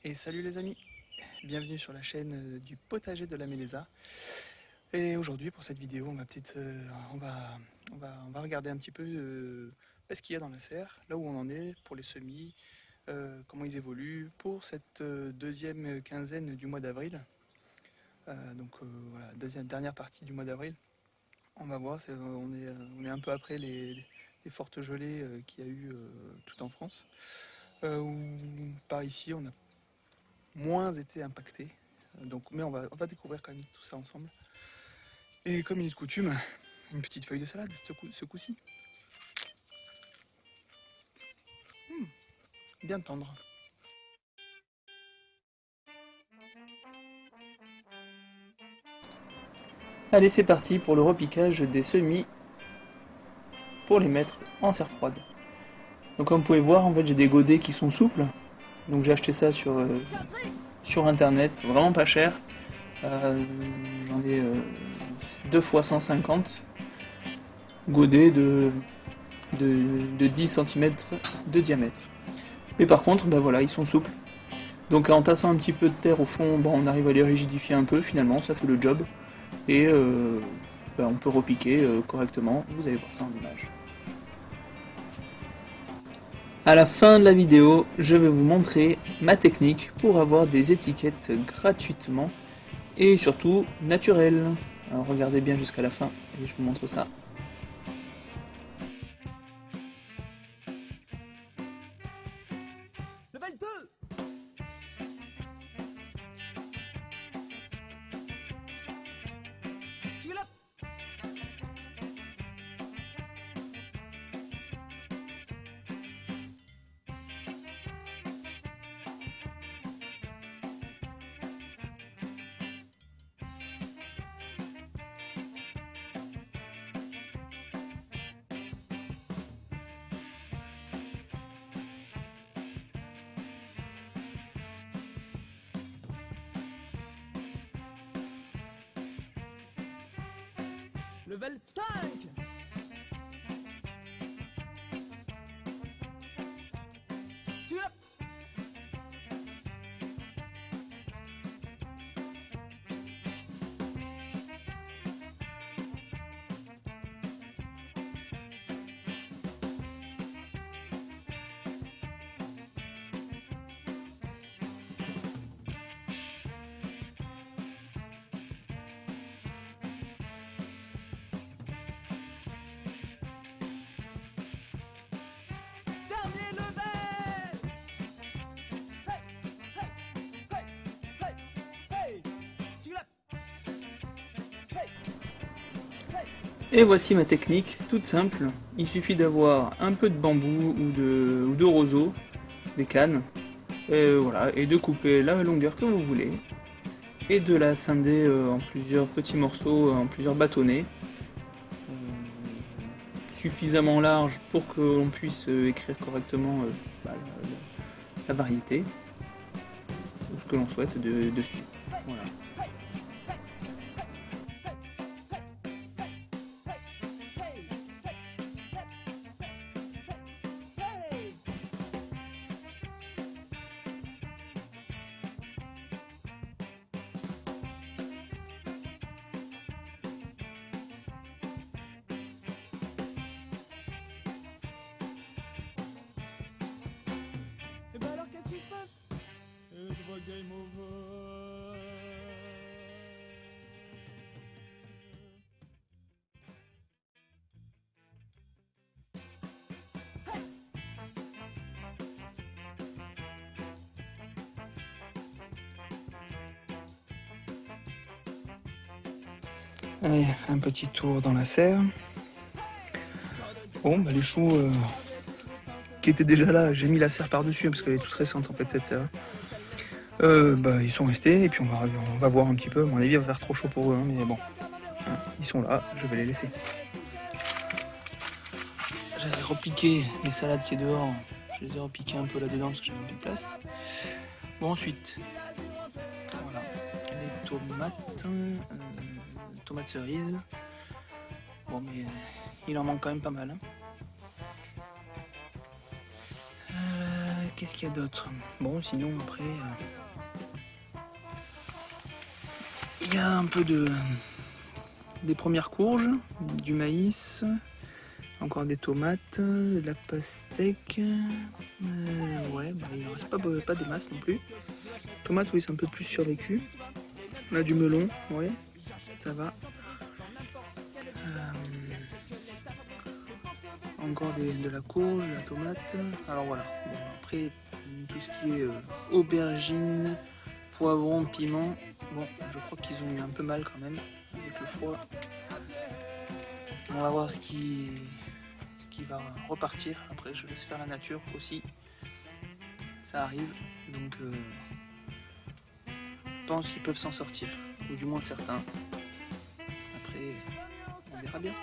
Et salut les amis, bienvenue sur la chaîne du potager de la Mélésa. Et aujourd'hui pour cette vidéo on va regarder un petit peu ce qu'il y a dans la serre, là où on en est pour les semis, comment ils évoluent pour cette deuxième quinzaine du mois d'avril. Voilà, dernière partie du mois d'avril. On va voir, on est un peu après les fortes gelées qu'il y a eu tout en France. Où par ici on a moins été impacté. Mais on va découvrir quand même tout ça ensemble. Et comme il est de coutume, une petite feuille de salade ce coup-ci. Bien tendre. Allez, c'est parti pour le repiquage des semis pour les mettre en serre froide. Donc comme vous pouvez voir, en fait j'ai des godets qui sont souples. Donc j'ai acheté ça sur internet, vraiment pas cher. J'en ai 2 fois 150 godets de 10 cm de diamètre. Mais par contre, voilà, ils sont souples. Donc en tassant un petit peu de terre au fond, on arrive à les rigidifier un peu, finalement, ça fait le job. Et on peut repiquer correctement, vous allez voir ça en image. À la fin de la vidéo, je vais vous montrer ma technique pour avoir des étiquettes gratuitement et surtout naturelles. Alors regardez bien jusqu'à la fin et je vous montre ça. Level 2. Tu l'as. Level 5. Tu l'as. Dernier level. Hey, hey, hey, hey, hey. Tu l'as. Hey, hey. Et voici ma technique, toute simple. Il suffit d'avoir un peu de bambou ou de roseau, des cannes, et de couper la longueur que vous voulez, et de la scinder en plusieurs petits morceaux, en plusieurs bâtonnets, suffisamment large pour que l'on puisse écrire correctement la variété, ou ce que l'on souhaite dessus. Voilà. Et bah alors qu'est-ce qui se passe? Je vois game over. Allez, un petit tour dans la serre. Bon, les choux qui étaient déjà là, j'ai mis la serre par-dessus parce qu'elle est toute récente en fait cette serre. Ils sont restés et puis on va voir un petit peu. À mon avis, il va faire trop chaud pour eux, hein, mais bon, hein, ils sont là, je vais les laisser. J'avais repiqué les salades qui est dehors, je les ai repiquées un peu là-dedans parce que j'avais plus de place. Bon, ensuite, voilà, les tomates cerises. Bon, mais il en manque quand même pas mal. Hein. Qu'est-ce qu'il y a d'autre? Bon, sinon après, Il y a un peu des premières courges, du maïs, encore des tomates, de la pastèque. Ouais, bah, il ne reste pas des masses non plus. Tomates, oui, c'est un peu plus survécu. On a du melon, ouais, ça va. Encore de la courge, de la tomate. Alors voilà. Bon, après, tout ce qui est aubergines, poivrons, piments. Bon, je crois qu'ils ont eu un peu mal quand même avec le froid. On va voir ce qui va repartir. Après, je laisse faire la nature aussi. Ça arrive. Donc, je pense qu'ils peuvent s'en sortir. Ou du moins certains. Après, on verra bien.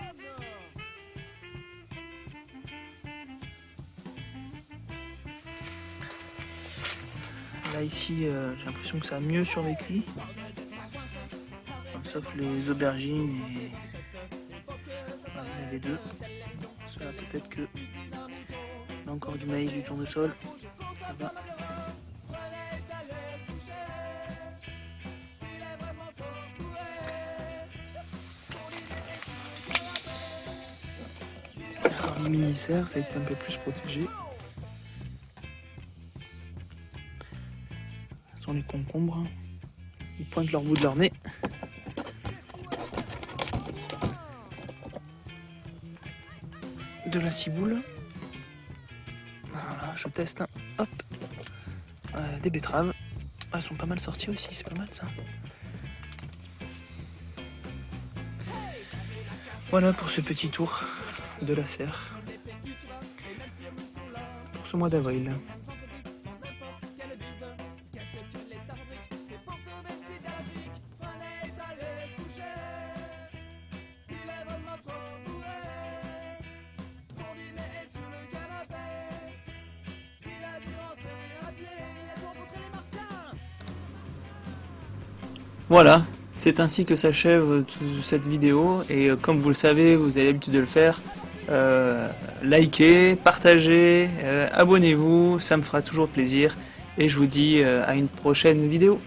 Là ici, j'ai l'impression que ça a mieux survécu. Sauf les aubergines et les deux. Cela peut-être que là encore du maïs, du tournesol, ça va. Alors les mini-serres, ça a été un peu plus protégé. Ce sont les concombres. Ils pointent leur bout de leur nez. De la ciboule. Voilà, je teste. Hop. Des betteraves. Ah, elles sont pas mal sorties aussi, c'est pas mal ça. Voilà pour ce petit tour de la serre. Pour ce mois d'avril. Voilà, c'est ainsi que s'achève cette vidéo et comme vous le savez, vous avez l'habitude de le faire, likez, partagez, abonnez-vous, ça me fera toujours plaisir et je vous dis à une prochaine vidéo.